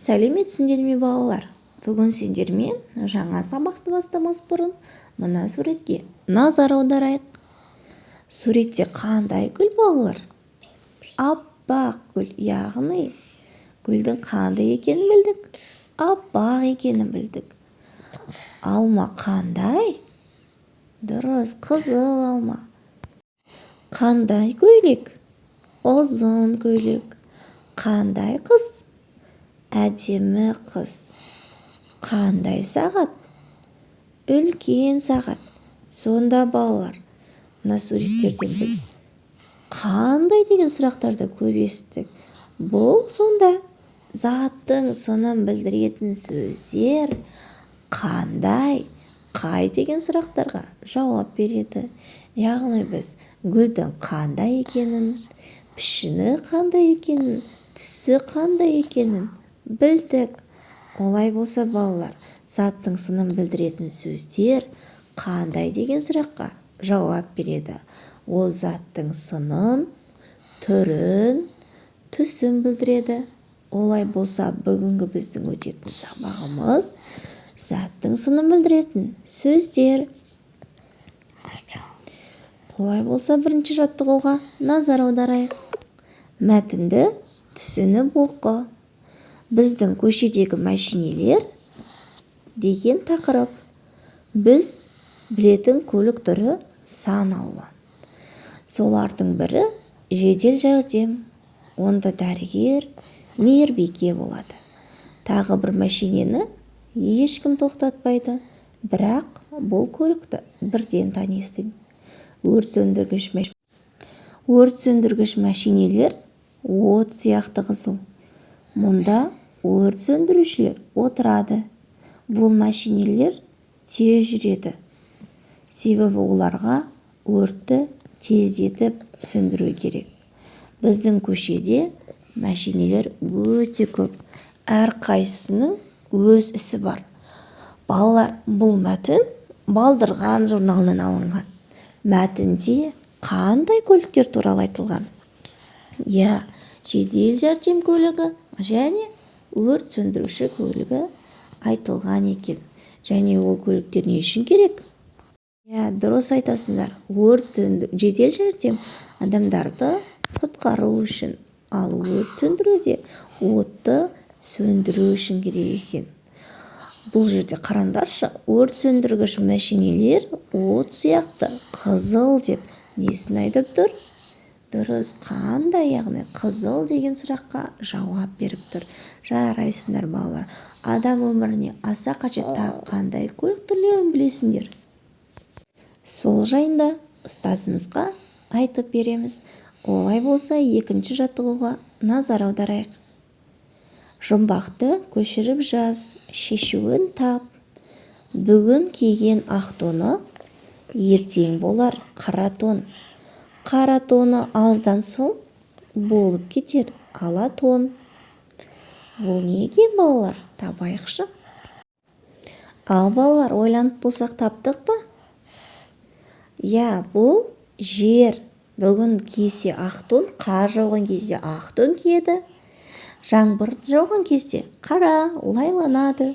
Сәлеметсіңдер ме балалар? Бүгін сендермен жаңа сабақты бастамас бұрын мына суретке назар аударайық. Суретте қандай гүл балалар? Аппақ гүл, яғни гүлдің қандай екенін білдік? Аппақ екенін білдік. Алма қандай? Дұрыс, қызыл алма. Қандай көйлек? Ұзын көйлек. Қандай қыз? Әдемі қыз. Қандай сағат? Үлкен сағат. Сонда балалар, мына суреттерден біз қандай деген сұрақтарды көп естідік. Бұл сонда заттың сынын білдіретін сөздер қандай, қай деген сұрақтарға жауап береді. Яғни біз гүлдің қандай екенін, пішіні қандай екенін, түсі қандай екенін білдік. Олай болса балалар, заттың сынын білдіретін сөздер қандай деген сұраққа жауап береді. Ол заттың сынын, түрін, түсін білдіреді. Олай болса бүгінгі біздің өтетін сабағымыз заттың сынын білдіретін сөздер. Олай болса бірінші жаттығуға назар аударайық. Мәтінді түсініп оқы. Біздің көшедегі мәшинелер деген тақырып. Біз білетін көлік түрі сан алуан. Солардың бірі жедел жәрдем. Онда дәрігер, мейірбике болады. Тағы бір мәшинені ешкім тоқтатпайды. Бірақ бұл көлікті бірден танисың. Өрт сөндіргіш мәшинелер от сияқты қызыл. Мұнда өрт сөндірушілер отырады. Бұл мәшинелер тез жүреді. Себебі оларға өртті тездетіп сөндіру керек. Біздің көшеде мәшинелер өте көп. Әрқайсының өз ісі бар. Балалар, бұл мәтін Балдырған журналынан алынған. Мәтінде қандай көліктер туралы айтылған? Жедел жәрдем көлігі және өрт сөндіруші көлігі айтылған екен. Және ол көліктер не үшін керек? Дұрыс айтасыңдар. Жедел жәрдем адамдарды құтқару үшін, ал өрт сөндіруде отты сөндіру үшін керек екен. Бұл жерде қараңдаршы, өрт сөндіргіш мәшинелер от сияқты қызыл деп несін айтып тұр? Дұрыс, қандай, яғни қызыл деген сұраққа жауап беріп тұр. Жарайсыңдар балалар. Адам өміріне аса қажет тағы қандай көлік түрлерін білесіңдер? Сол жайында ұстазымызға айтып береміз. Олай болса, екінші жаттығуға назар аударайық. Жұмбақты көшіріп жаз, шешуін тап. Бүгін киген ақ тоны, ертең болар қара тон. Қара тоны аздан соң болып кетер ала тон. Бұл не екен балалар? Табайықшы. Ал балалар, ойланып болсақ таптық па? Бұл жер. Бүгін кисе ақ тон, қар жауған кезде ақ тон киеді. Жаңбыр жауған кезде қара лайланады.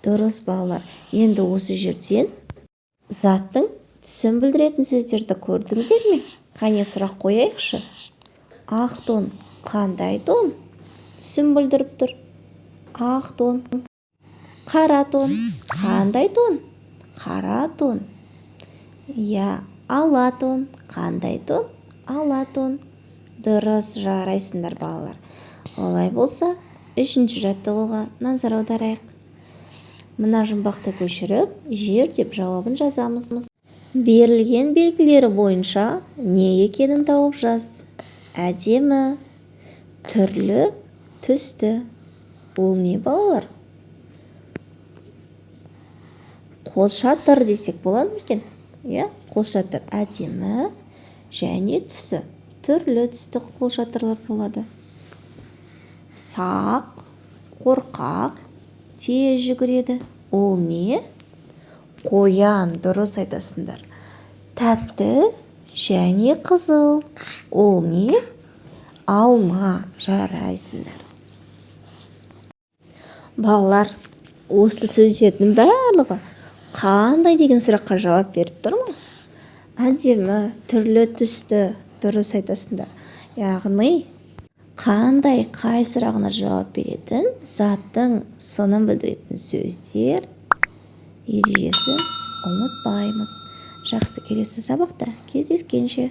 Дұрыс балалар. Енді осы жерден заттың түсін білдіретін сөздерді көрдіңдер ме? Қане сұрақ қояйықшы. Ақ тон қандай тон? Түсін білдіріп тұр. Ақ тон. Қара тон қандай тон? Қара тон. Ала тон қандай тон? Ала тон. Дұрыс, жарайсыңдар балалар. Олай болса, үшінші жаттығуға назар аударайық. Мына жұмбақты көшіріп, жер деп жауабын жазамыз. Берілген белгілері бойынша не екенін тауып жаз. Әдемі, түрлі, түсті. Бұл не балалар? Қолшатыр десек болады ма екен? Қолшатыр әдемі және түсі. Түрлі түсті қолшатырлар болады. Сақ, қорқақ, тез жүгіреді. Ол не? Қоян, дұрыс айтасыңдар. Тәтті және қызыл. Ол не? Алма, жарайсыңдар. Балалар, осы сөздердің барлығы қандай деген сұраққа жауап беріп тұр ма? Әдемі, түрлі түсті, дұрыс айтасыңдар. Яғни қандай, қай сұрағына жауап беретін заттың сынын білдіретін сөздер ережесін ұмытпаймыз. Жақсы, келесі сабақта кездескенше.